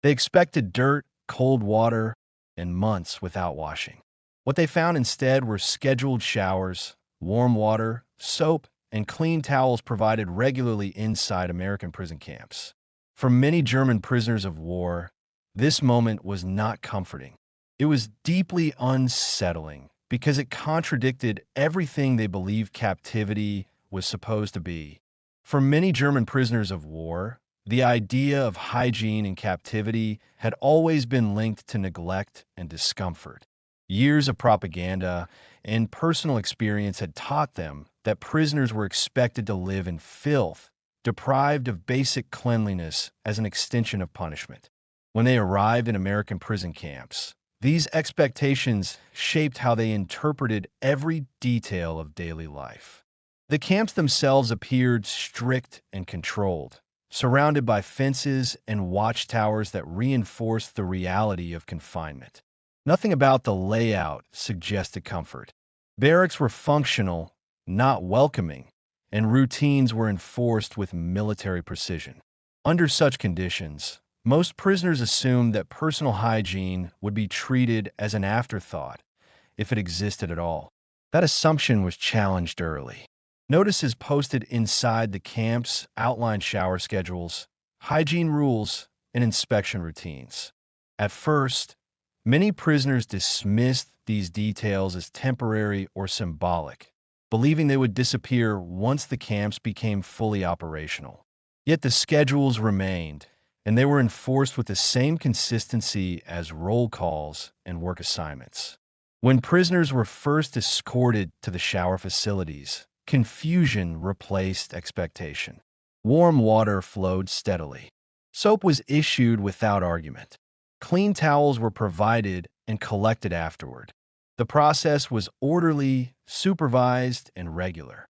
They expected dirt, cold water, and months without washing. What they found instead were scheduled showers, warm water, soap, and clean towels provided regularly inside American prison camps. For many German prisoners of war, this moment was not comforting. It was deeply unsettling because it contradicted everything they believed captivity was supposed to be. For many German prisoners of war, the idea of hygiene in captivity had always been linked to neglect and discomfort. Years of propaganda and personal experience had taught them that prisoners were expected to live in filth, deprived of basic cleanliness as an extension of punishment. When they arrived in American prison camps, these expectations shaped how they interpreted every detail of daily life. The camps themselves appeared strict and controlled, surrounded by fences and watchtowers that reinforced the reality of confinement. Nothing about the layout suggested comfort. Barracks were functional, not welcoming, and routines were enforced with military precision. Under such conditions, most prisoners assumed that personal hygiene would be treated as an afterthought, if it existed at all. That assumption was challenged early. Notices posted inside the camps outlined shower schedules, hygiene rules, and inspection routines. At first, many prisoners dismissed these details as temporary or symbolic, believing they would disappear once the camps became fully operational. Yet the schedules remained, and they were enforced with the same consistency as roll calls and work assignments. When prisoners were first escorted to the shower facilities, confusion replaced expectation. Warm water flowed steadily. Soap was issued without argument. Clean towels were provided and collected afterward. The process was orderly, supervised, and regular.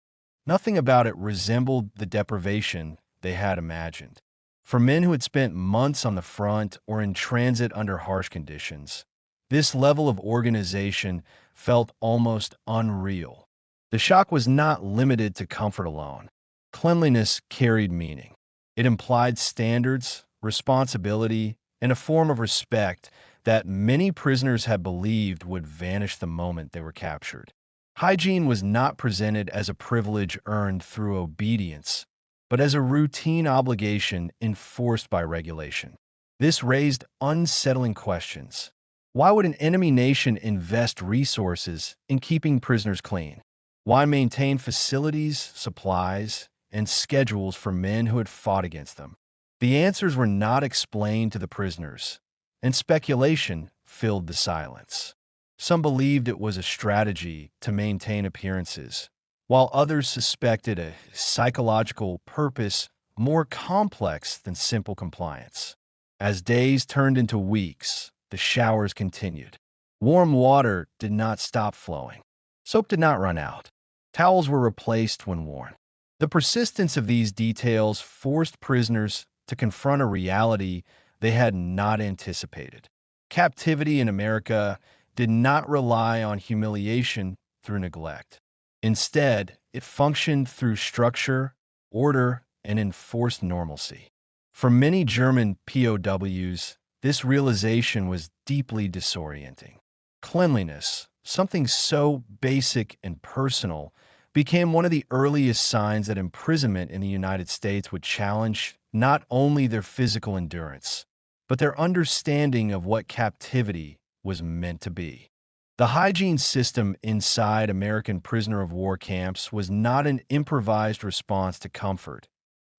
Nothing about it resembled the deprivation they had imagined. For men who had spent months on the front or in transit under harsh conditions, this level of organization felt almost unreal. The shock was not limited to comfort alone. Cleanliness carried meaning. It implied standards, responsibility, and a form of respect that many prisoners had believed would vanish the moment they were captured. Hygiene was not presented as a privilege earned through obedience, but as a routine obligation enforced by regulation. This raised unsettling questions. Why would an enemy nation invest resources in keeping prisoners clean? Why maintain facilities, supplies, and schedules for men who had fought against them? The answers were not explained to the prisoners, and speculation filled the silence. Some believed it was a strategy to maintain appearances, while others suspected a psychological purpose more complex than simple compliance. As days turned into weeks, the showers continued. Warm water did not stop flowing. Soap did not run out. Towels were replaced when worn. The persistence of these details forced prisoners to confront a reality they had not anticipated. Captivity in America did not rely on humiliation through neglect. Instead, it functioned through structure, order, and enforced normalcy. For many German POWs, this realization was deeply disorienting. Cleanliness, something so basic and personal, became one of the earliest signs that imprisonment in the United States would challenge not only their physical endurance, but their understanding of what captivity was meant to be. The hygiene system inside American prisoner of war camps was not an improvised response to comfort,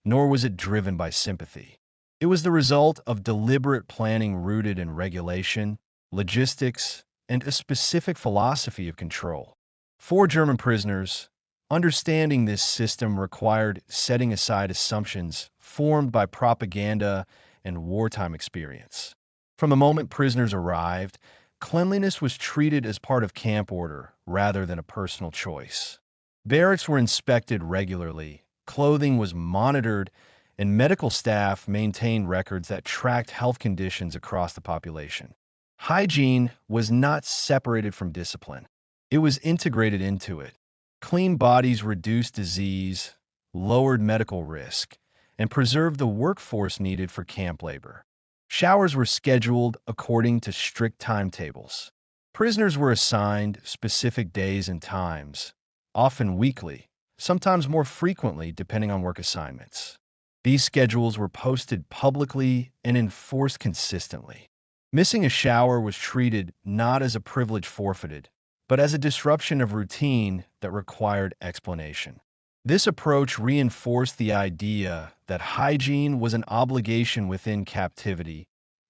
nor was it driven by sympathy. It was the result of deliberate planning rooted in regulation, logistics, and a specific philosophy of control. For German prisoners, understanding this system required setting aside assumptions formed by propaganda and wartime experience. From the moment prisoners arrived, cleanliness was treated as part of camp order rather than a personal choice. Barracks were inspected regularly, clothing was monitored, and medical staff maintained records that tracked health conditions across the population. Hygiene was not separated from discipline. It was integrated into it. Clean bodies reduced disease, lowered medical risk, and preserved the workforce needed for camp labor. Showers were scheduled according to strict timetables. Prisoners were assigned specific days and times, often weekly, sometimes more frequently depending on work assignments. These schedules were posted publicly and enforced consistently. Missing a shower was treated not as a privilege forfeited, but as a disruption of routine that required explanation. This approach reinforced the idea that hygiene was an obligation within captivity,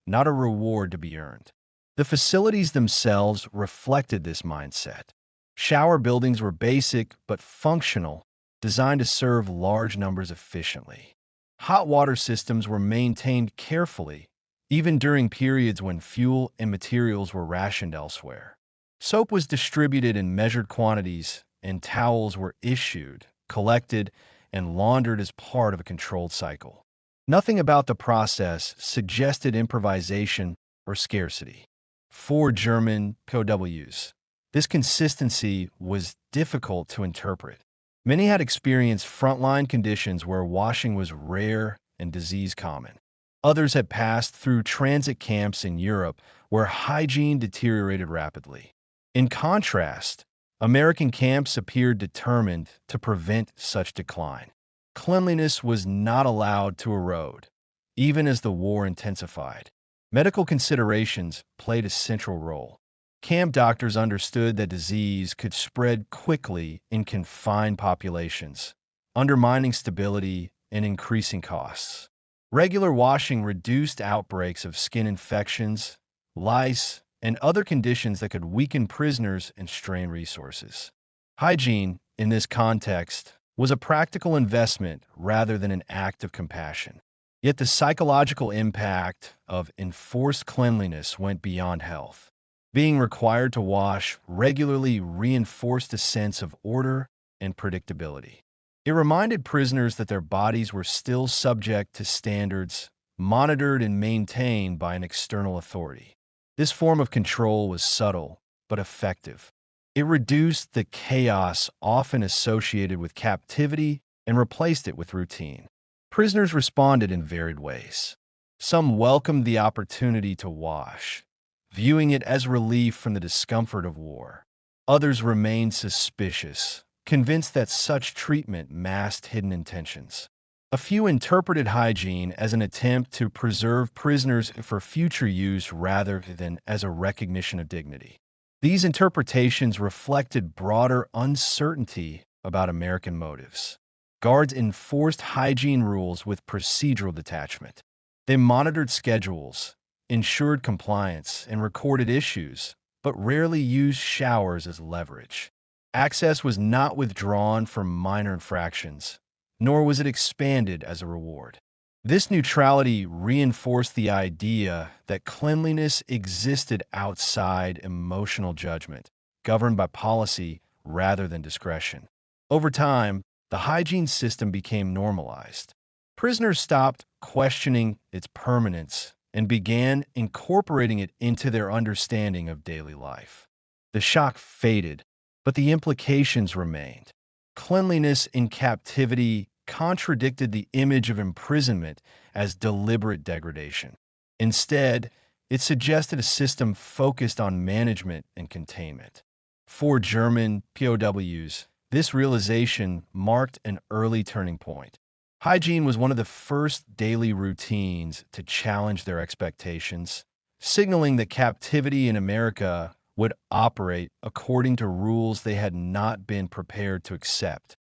not a reward to be earned. The facilities themselves reflected this mindset. Shower buildings were basic but functional, designed to serve large numbers efficiently. Hot water systems were maintained carefully, even during periods when fuel and materials were rationed elsewhere. Soap was distributed in measured quantities, and towels were issued, collected, and laundered as part of a controlled cycle. Nothing about the process suggested improvisation or scarcity. For German POWs, this consistency was difficult to interpret. Many had experienced frontline conditions where washing was rare and disease common. Others had passed through transit camps in Europe where hygiene deteriorated rapidly. In contrast, American camps appeared determined to prevent such decline. Cleanliness was not allowed to erode, even as the war intensified. Medical considerations played a central role. Camp doctors understood that disease could spread quickly in confined populations, undermining stability and increasing costs. Regular washing reduced outbreaks of skin infections, lice, and other conditions that could weaken prisoners and strain resources. Hygiene, in this context, was a practical investment rather than an act of compassion. Yet the psychological impact of enforced cleanliness went beyond health. Being required to wash regularly reinforced a sense of order and predictability. It reminded prisoners that their bodies were still subject to standards, monitored and maintained by an external authority. This form of control was subtle but effective. It reduced the chaos often associated with captivity and replaced it with routine. Prisoners responded in varied ways. Some welcomed the opportunity to wash, viewing it as relief from the discomfort of war. Others remained suspicious, convinced that such treatment masked hidden intentions. A few interpreted hygiene as an attempt to preserve prisoners for future use rather than as a recognition of dignity. These interpretations reflected broader uncertainty about American motives. Guards enforced hygiene rules with procedural detachment. They monitored schedules, ensured compliance, and recorded issues, but rarely used showers as leverage. Access was not withdrawn for minor infractions, nor was it expanded as a reward. This neutrality reinforced the idea that cleanliness existed outside emotional judgment, governed by policy rather than discretion. Over time, the hygiene system became normalized. Prisoners stopped questioning its permanence and began incorporating it into their understanding of daily life. The shock faded, but the implications remained. Cleanliness in captivity contradicted the image of imprisonment as deliberate degradation. Instead, it suggested a system focused on management and containment. For German POWs, this realization marked an early turning point. Hygiene was one of the first daily routines to challenge their expectations, signaling that captivity in America would operate according to rules they had not been prepared to accept.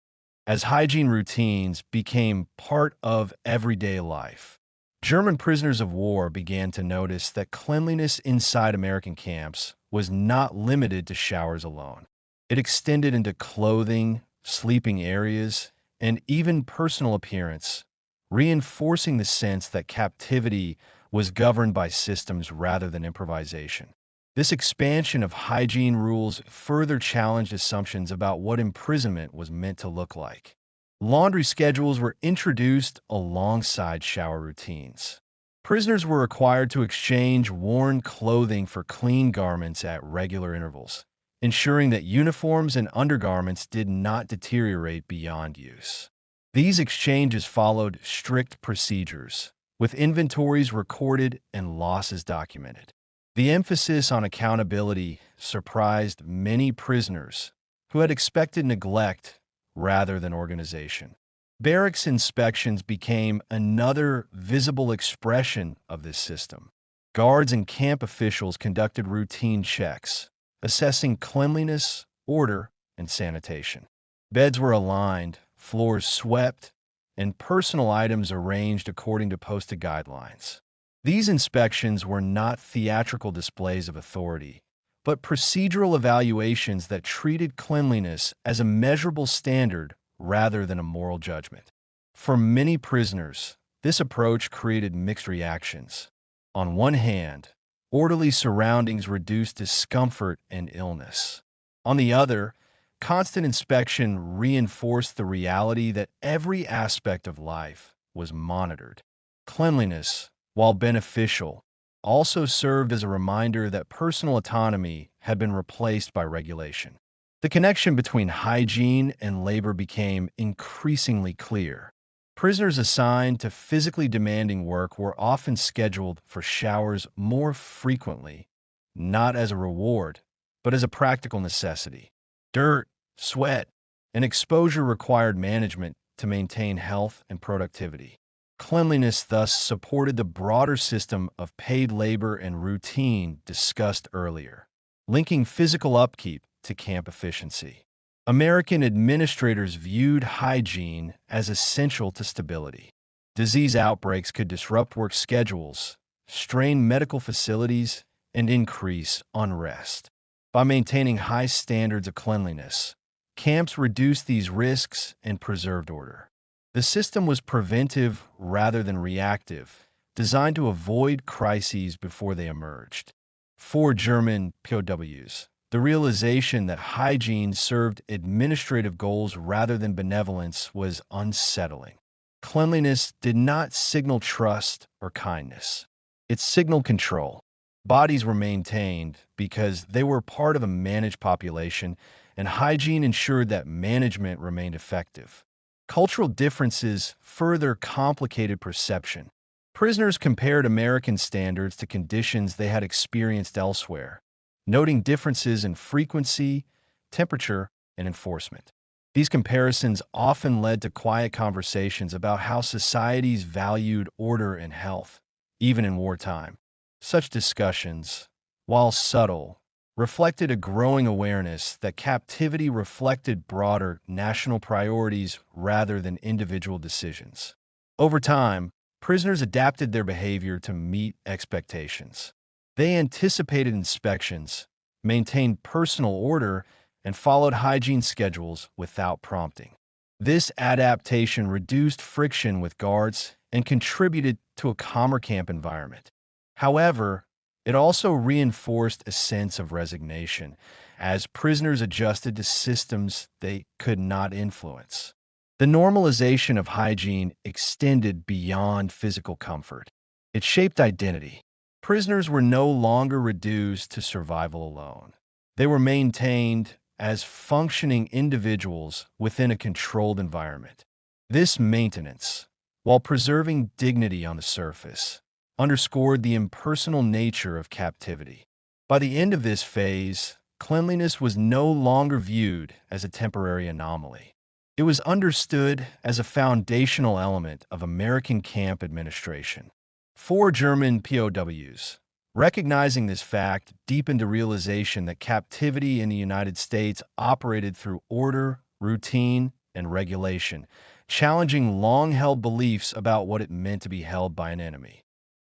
As hygiene routines became part of everyday life, German prisoners of war began to notice that cleanliness inside American camps was not limited to showers alone. It extended into clothing, sleeping areas, and even personal appearance, reinforcing the sense that captivity was governed by systems rather than improvisation. This expansion of hygiene rules further challenged assumptions about what imprisonment was meant to look like. Laundry schedules were introduced alongside shower routines. Prisoners were required to exchange worn clothing for clean garments at regular intervals, ensuring that uniforms and undergarments did not deteriorate beyond use. These exchanges followed strict procedures, with inventories recorded and losses documented. The emphasis on accountability surprised many prisoners who had expected neglect rather than organization. Barracks inspections became another visible expression of this system. Guards and camp officials conducted routine checks, assessing cleanliness, order, and sanitation. Beds were aligned, floors swept, and personal items arranged according to posted guidelines. These inspections were not theatrical displays of authority, but procedural evaluations that treated cleanliness as a measurable standard rather than a moral judgment. For many prisoners, this approach created mixed reactions. On one hand, orderly surroundings reduced discomfort and illness. On the other, constant inspection reinforced the reality that every aspect of life was monitored. Cleanliness, while beneficial, also served as a reminder that personal autonomy had been replaced by regulation. The connection between hygiene and labor became increasingly clear. Prisoners assigned to physically demanding work were often scheduled for showers more frequently, not as a reward, but as a practical necessity. Dirt, sweat, and exposure required management to maintain health and productivity. Cleanliness thus supported the broader system of paid labor and routine discussed earlier, linking physical upkeep to camp efficiency. American administrators viewed hygiene as essential to stability. Disease outbreaks could disrupt work schedules, strain medical facilities, and increase unrest. By maintaining high standards of cleanliness, camps reduced these risks and preserved order. The system was preventive rather than reactive, designed to avoid crises before they emerged. For German POWs, the realization that hygiene served administrative goals rather than benevolence was unsettling. Cleanliness did not signal trust or kindness. It signaled control. Bodies were maintained because they were part of a managed population, and hygiene ensured that management remained effective. Cultural differences further complicated perception. Prisoners compared American standards to conditions they had experienced elsewhere, noting differences in frequency, temperature, and enforcement. These comparisons often led to quiet conversations about how societies valued order and health, even in wartime. Such discussions, while subtle, reflected a growing awareness that captivity reflected broader national priorities rather than individual decisions. Over time, prisoners adapted their behavior to meet expectations. They anticipated inspections, maintained personal order, and followed hygiene schedules without prompting. This adaptation reduced friction with guards and contributed to a calmer camp environment. However, it also reinforced a sense of resignation as prisoners adjusted to systems they could not influence. The normalization of hygiene extended beyond physical comfort. It shaped identity. Prisoners were no longer reduced to survival alone. They were maintained as functioning individuals within a controlled environment. This maintenance, while preserving dignity on the surface, underscored the impersonal nature of captivity. By the end of this phase, cleanliness was no longer viewed as a temporary anomaly. It was understood as a foundational element of American camp administration. For German POWs, recognizing this fact deepened a realization that captivity in the United States operated through order, routine, and regulation, challenging long-held beliefs about what it meant to be held by an enemy.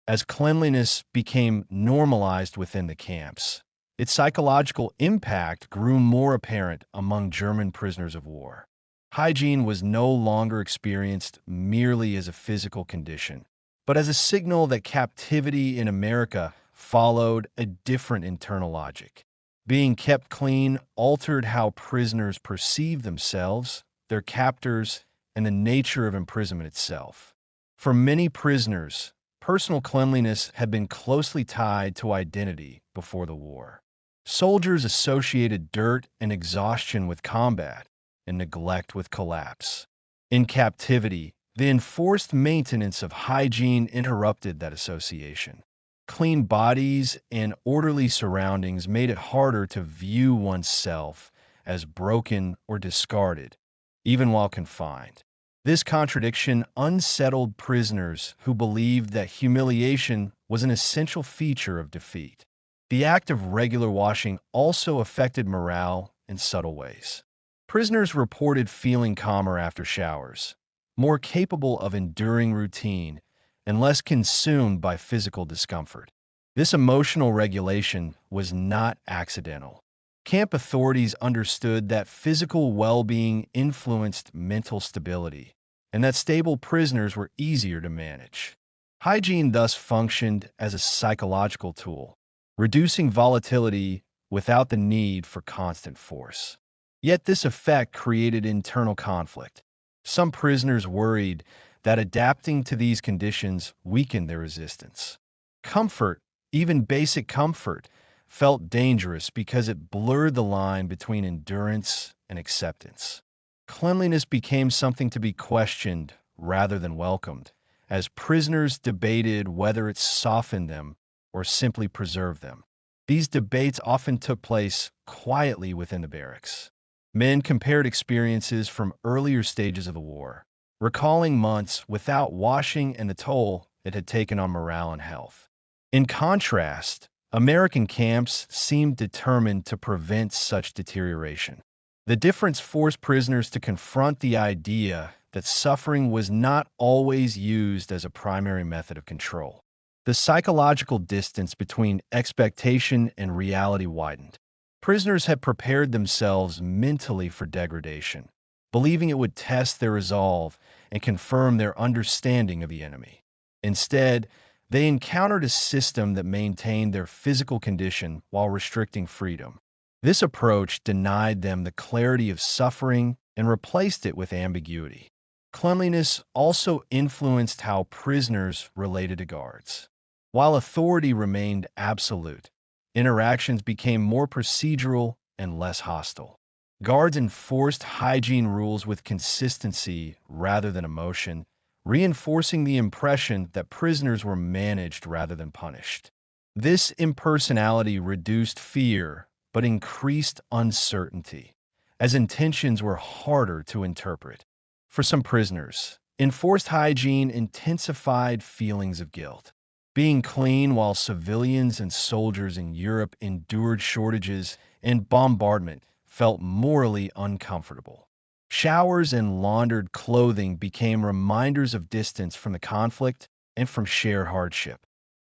As cleanliness became normalized within the camps, its psychological impact grew more apparent among German prisoners of war. Hygiene was no longer experienced merely as a physical condition, but as a signal that captivity in America followed a different internal logic. Being kept clean altered how prisoners perceived themselves, their captors, and the nature of imprisonment itself. For many prisoners, personal cleanliness had been closely tied to identity before the war. Soldiers associated dirt and exhaustion with combat, and neglect with collapse. In captivity, The enforced maintenance of hygiene interrupted that association. Clean bodies and orderly surroundings made it harder to view oneself as broken or discarded, even while confined. This contradiction unsettled prisoners who believed that humiliation was an essential feature of defeat. The act of regular washing also affected morale in subtle ways. Prisoners reported feeling calmer after showers, more capable of enduring routine, and less consumed by physical discomfort. This emotional regulation was not accidental. Camp authorities understood that physical well-being influenced mental stability, and that stable prisoners were easier to manage. Hygiene thus functioned as a psychological tool, reducing volatility without the need for constant force. Yet this effect created internal conflict. Some prisoners worried that adapting to these conditions weakened their resistance. Comfort, even basic comfort, felt dangerous because it blurred the line between endurance and acceptance. Cleanliness became something to be questioned rather than welcomed, as prisoners debated whether it softened them or simply preserved them. These debates often took place quietly within the barracks. Men compared experiences from earlier stages of the war, recalling months without washing and the toll it had taken on morale and health. In contrast, American camps seemed determined to prevent such deterioration. The difference forced prisoners to confront the idea that suffering was not always used as a primary method of control. The psychological distance between expectation and reality widened. Prisoners had prepared themselves mentally for degradation, believing it would test their resolve and confirm their understanding of the enemy. Instead, they encountered a system that maintained their physical condition while restricting freedom. This approach denied them the clarity of suffering and replaced it with ambiguity. Cleanliness also influenced how prisoners related to guards. While authority remained absolute, interactions became more procedural and less hostile. Guards enforced hygiene rules with consistency rather than emotion, reinforcing the impression that prisoners were managed rather than punished. This impersonality reduced fear but increased uncertainty, as intentions were harder to interpret. For some prisoners, enforced hygiene intensified feelings of guilt. Being clean while civilians and soldiers in Europe endured shortages and bombardment felt morally uncomfortable. Showers and laundered clothing became reminders of distance from the conflict and from shared hardship.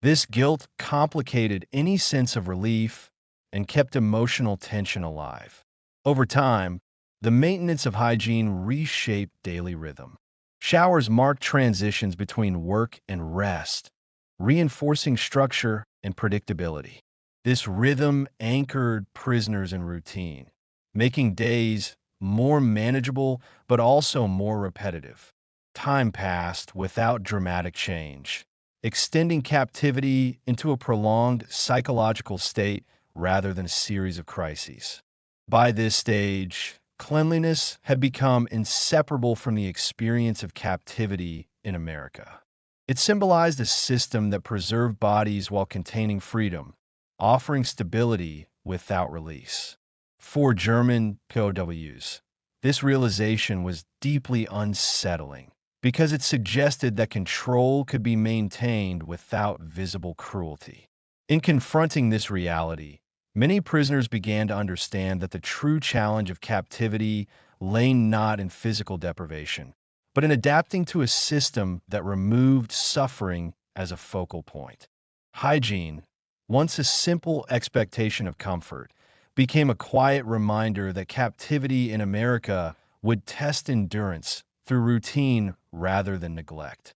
This guilt complicated any sense of relief and kept emotional tension alive. Over time, the maintenance of hygiene reshaped daily rhythm. Showers marked transitions between work and rest, reinforcing structure and predictability. This rhythm anchored prisoners in routine, making days more manageable but also more repetitive. Time passed without dramatic change, extending captivity into a prolonged psychological state rather than a series of crises. By this stage, cleanliness had become inseparable from the experience of captivity in America. It symbolized a system that preserved bodies while containing freedom, offering stability without release. For German POWs, this realization was deeply unsettling because it suggested that control could be maintained without visible cruelty. In confronting this reality, many prisoners began to understand that the true challenge of captivity lay not in physical deprivation, but in adapting to a system that removed suffering as a focal point. Hygiene, once a simple expectation of comfort, became a quiet reminder that captivity in America would test endurance through routine rather than neglect.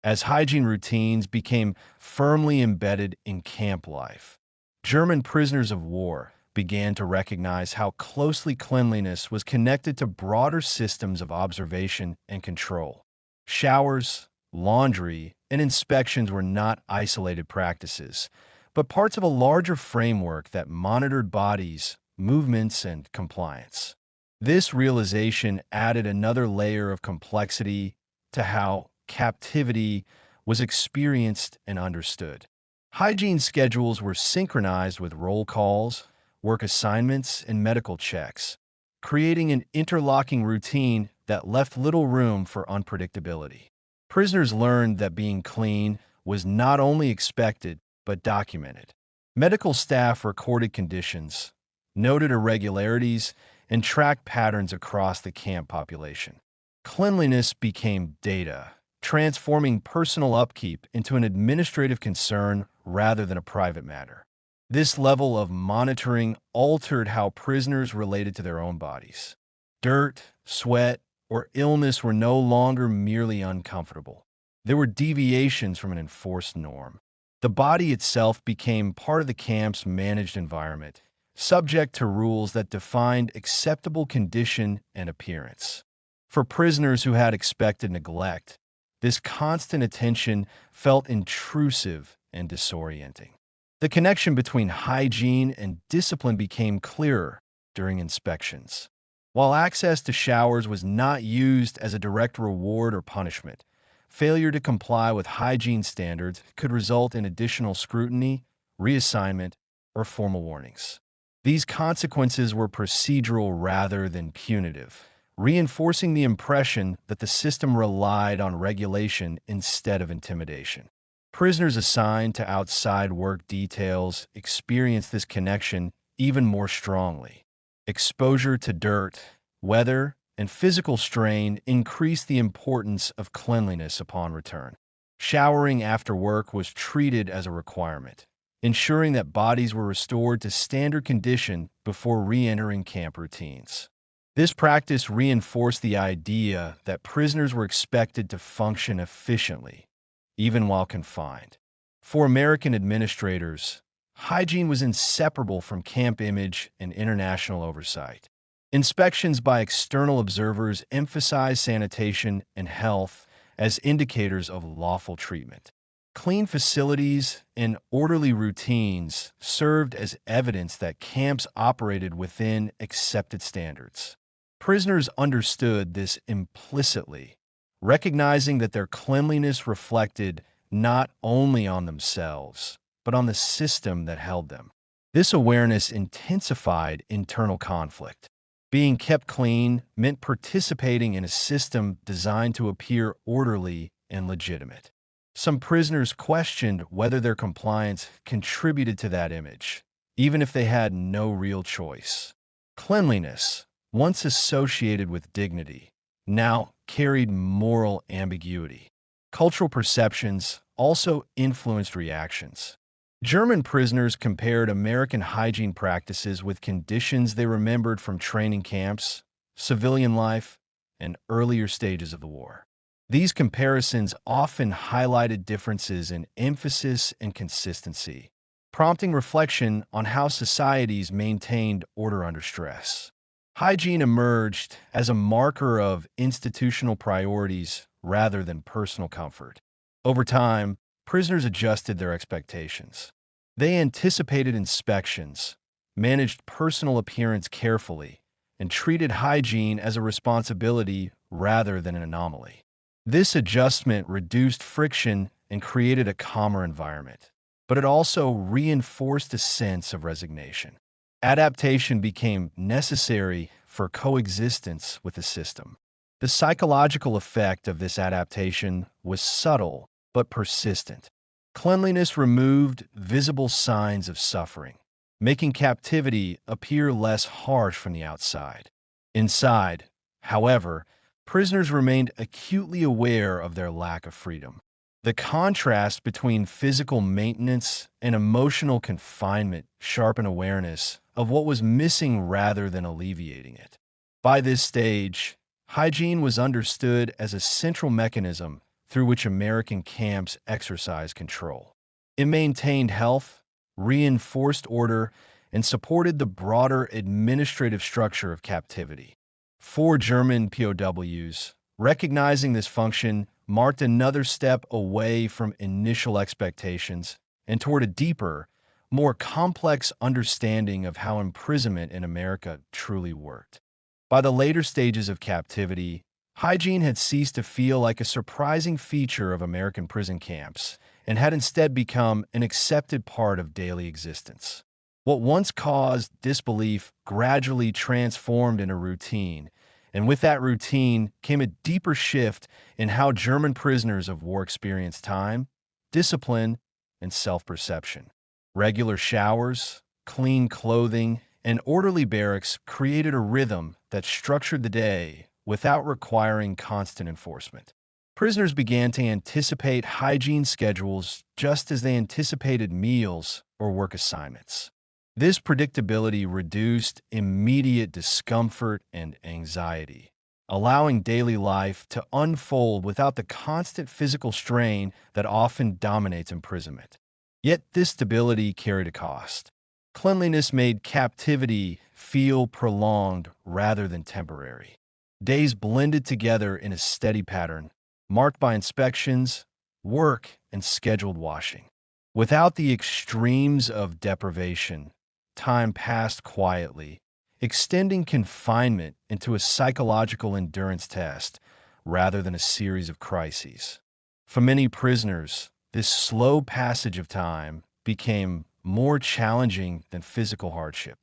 As hygiene routines became firmly embedded in camp life, German prisoners of war began to recognize how closely cleanliness was connected to broader systems of observation and control. Showers, laundry, and inspections were not isolated practices, but parts of a larger framework that monitored bodies, movements, and compliance. This realization added another layer of complexity to how captivity was experienced and understood. Hygiene schedules were synchronized with roll calls, work assignments, and medical checks, creating an interlocking routine that left little room for unpredictability. Prisoners learned that being clean was not only expected, but documented. Medical staff recorded conditions, noted irregularities, and tracked patterns across the camp population. Cleanliness became data, transforming personal upkeep into an administrative concern rather than a private matter. This level of monitoring altered how prisoners related to their own bodies. Dirt, sweat, or illness were no longer merely uncomfortable. There were deviations from an enforced norm. The body itself became part of the camp's managed environment, subject to rules that defined acceptable condition and appearance. For prisoners who had expected neglect, this constant attention felt intrusive and disorienting. The connection between hygiene and discipline became clearer during inspections. While access to showers was not used as a direct reward or punishment, failure to comply with hygiene standards could result in additional scrutiny, reassignment, or formal warnings. These consequences were procedural rather than punitive, reinforcing the impression that the system relied on regulation instead of intimidation. Prisoners assigned to outside work details experienced this connection even more strongly. Exposure to dirt, weather, and physical strain increased the importance of cleanliness upon return. Showering after work was treated as a requirement, ensuring that bodies were restored to standard condition before re-entering camp routines. This practice reinforced the idea that prisoners were expected to function efficiently, even while confined. For American administrators, hygiene was inseparable from camp image and international oversight. Inspections by external observers emphasized sanitation and health as indicators of lawful treatment. Clean facilities and orderly routines served as evidence that camps operated within accepted standards. Prisoners understood this implicitly, recognizing that their cleanliness reflected not only on themselves, but on the system that held them. This awareness intensified internal conflict. Being kept clean meant participating in a system designed to appear orderly and legitimate. Some prisoners questioned whether their compliance contributed to that image, even if they had no real choice. Cleanliness, once associated with dignity, now carried moral ambiguity. Cultural perceptions also influenced reactions. German prisoners compared American hygiene practices with conditions they remembered from training camps, civilian life, and earlier stages of the war. These comparisons often highlighted differences in emphasis and consistency, prompting reflection on how societies maintained order under stress. Hygiene emerged as a marker of institutional priorities rather than personal comfort. Over time, prisoners adjusted their expectations. They anticipated inspections, managed personal appearance carefully, and treated hygiene as a responsibility rather than an anomaly. This adjustment reduced friction and created a calmer environment, but it also reinforced a sense of resignation. Adaptation became necessary for coexistence with the system. The psychological effect of this adaptation was subtle but persistent. Cleanliness removed visible signs of suffering, making captivity appear less harsh from the outside. Inside, however, prisoners remained acutely aware of their lack of freedom. The contrast between physical maintenance and emotional confinement sharpened awareness of what was missing rather than alleviating it. By this stage, hygiene was understood as a central mechanism through which American camps exercised control. It maintained health, reinforced order, and supported the broader administrative structure of captivity. For German POWs, recognizing this function marked another step away from initial expectations and toward a deeper, more complex understanding of how imprisonment in America truly worked. By the later stages of captivity, Hygiene had ceased to feel like a surprising feature of American prison camps and had instead become an accepted part of daily existence. What once caused disbelief gradually transformed into routine, and with that routine came a deeper shift in how German prisoners of war experienced time, discipline, and self-perception. Regular showers, clean clothing, and orderly barracks created a rhythm that structured the day without requiring constant enforcement. Prisoners began to anticipate hygiene schedules just as they anticipated meals or work assignments. This predictability reduced immediate discomfort and anxiety, allowing daily life to unfold without the constant physical strain that often dominates imprisonment. Yet this stability carried a cost. Cleanliness made captivity feel prolonged rather than temporary. Days blended together in a steady pattern, marked by inspections, work, and scheduled washing. Without the extremes of deprivation, time passed quietly, extending confinement into a psychological endurance test rather than a series of crises. For many prisoners, this slow passage of time became more challenging than physical hardship.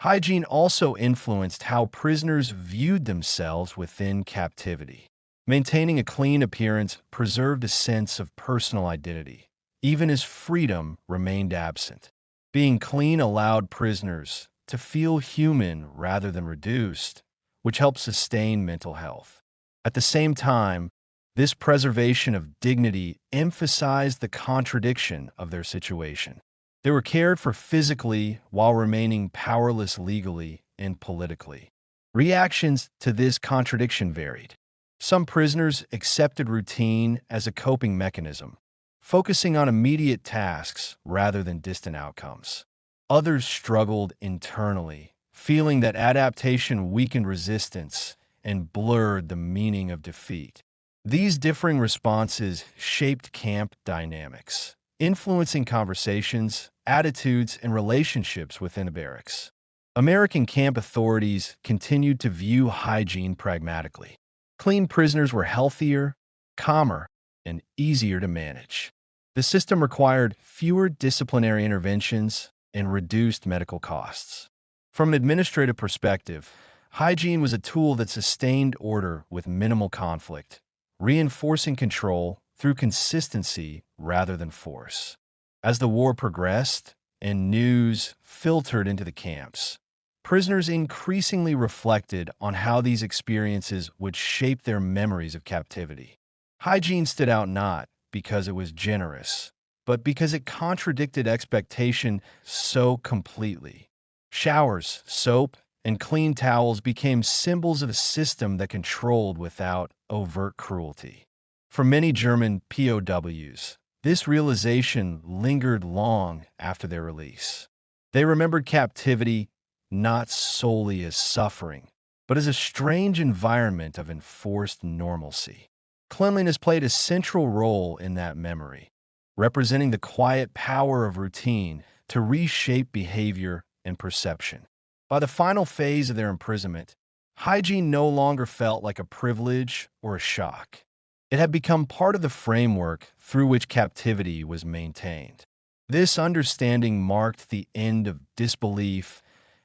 Hygiene also influenced how prisoners viewed themselves within captivity. Maintaining a clean appearance preserved a sense of personal identity, even as freedom remained absent. Being clean allowed prisoners to feel human rather than reduced, which helped sustain mental health. At the same time, this preservation of dignity emphasized the contradiction of their situation. They were cared for physically while remaining powerless legally and politically. Reactions to this contradiction varied. Some prisoners accepted routine as a coping mechanism, focusing on immediate tasks rather than distant outcomes. Others struggled internally, feeling that adaptation weakened resistance and blurred the meaning of defeat. These differing responses shaped camp dynamics, influencing conversations, attitudes, and relationships within the barracks. American camp authorities continued to view hygiene pragmatically. Clean prisoners were healthier, calmer, and easier to manage. The system required fewer disciplinary interventions and reduced medical costs. From an administrative perspective, hygiene was a tool that sustained order with minimal conflict, reinforcing control through consistency rather than force. As the war progressed and news filtered into the camps, prisoners increasingly reflected on how these experiences would shape their memories of captivity. Hygiene stood out not because it was generous, but because it contradicted expectation so completely. Showers, soap, and clean towels became symbols of a system that controlled without overt cruelty. For many German POWs, this realization lingered long after their release. They remembered captivity not solely as suffering, but as a strange environment of enforced normalcy. Cleanliness played a central role in that memory, representing the quiet power of routine to reshape behavior and perception. By the final phase of their imprisonment, hygiene no longer felt like a privilege or a shock. It had become part of the framework through which captivity was maintained. This understanding marked the end of disbelief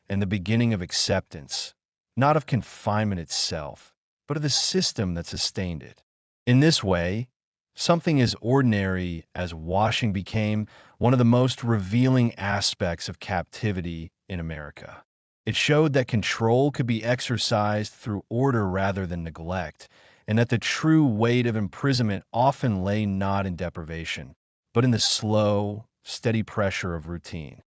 and the beginning of acceptance, not of confinement itself, but of the system that sustained it. In this way, something as ordinary as washing became one of the most revealing aspects of captivity in America. It showed that control could be exercised through order rather than neglect, and that the true weight of imprisonment often lay not in deprivation, but in the slow, steady pressure of routine.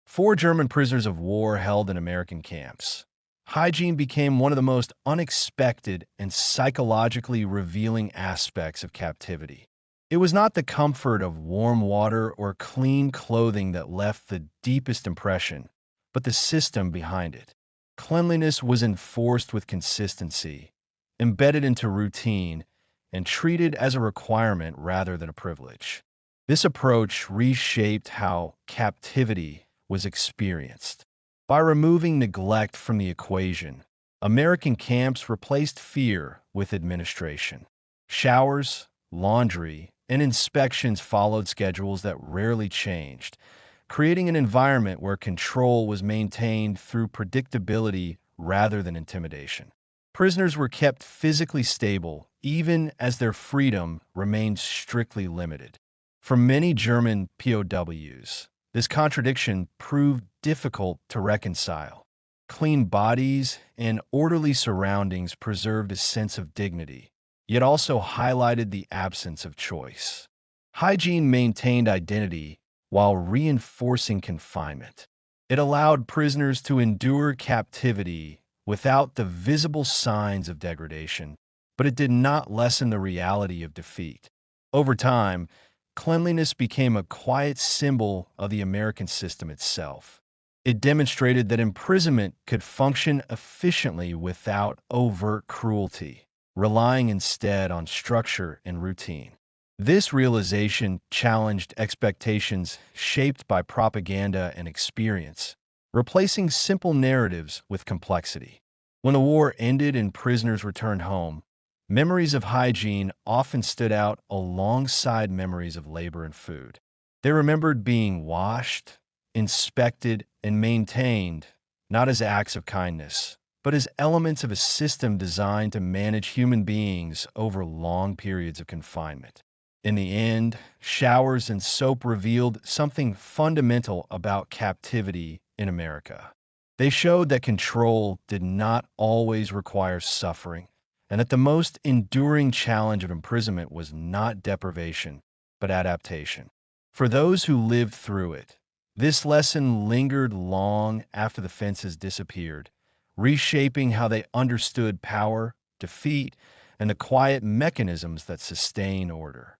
For German prisoners of war held in American camps, hygiene became one of the most unexpected and psychologically revealing aspects of captivity. It was not the comfort of warm water or clean clothing that left the deepest impression, but the system behind it. Cleanliness was enforced with consistency, embedded into routine, and treated as a requirement rather than a privilege. This approach reshaped how captivity was experienced. By removing neglect from the equation, American camps replaced fear with administration. Showers, laundry, and inspections followed schedules that rarely changed, creating an environment where control was maintained through predictability rather than intimidation. Prisoners were kept physically stable, even as their freedom remained strictly limited. For many German POWs, this contradiction proved difficult to reconcile. Clean bodies and orderly surroundings preserved a sense of dignity, yet also highlighted the absence of choice. Hygiene maintained identity while reinforcing confinement. It allowed prisoners to endure captivity without the visible signs of degradation, but it did not lessen the reality of defeat. Over time, cleanliness became a quiet symbol of the American system itself. It demonstrated that imprisonment could function efficiently without overt cruelty, relying instead on structure and routine. This realization challenged expectations shaped by propaganda and experience, replacing simple narratives with complexity. When the war ended and prisoners returned home, memories of hygiene often stood out alongside memories of labor and food. They remembered being washed, inspected, and maintained, not as acts of kindness, but as elements of a system designed to manage human beings over long periods of confinement. In the end, showers and soap revealed something fundamental about captivity in America. They showed that control did not always require suffering, and that the most enduring challenge of imprisonment was not deprivation, but adaptation. For those who lived through it, this lesson lingered long after the fences disappeared, reshaping how they understood power, defeat, and the quiet mechanisms that sustain order.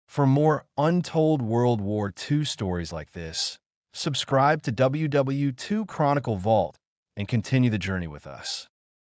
For more untold World War II stories like this, subscribe to WWII Chronicle Vault and continue the journey with us.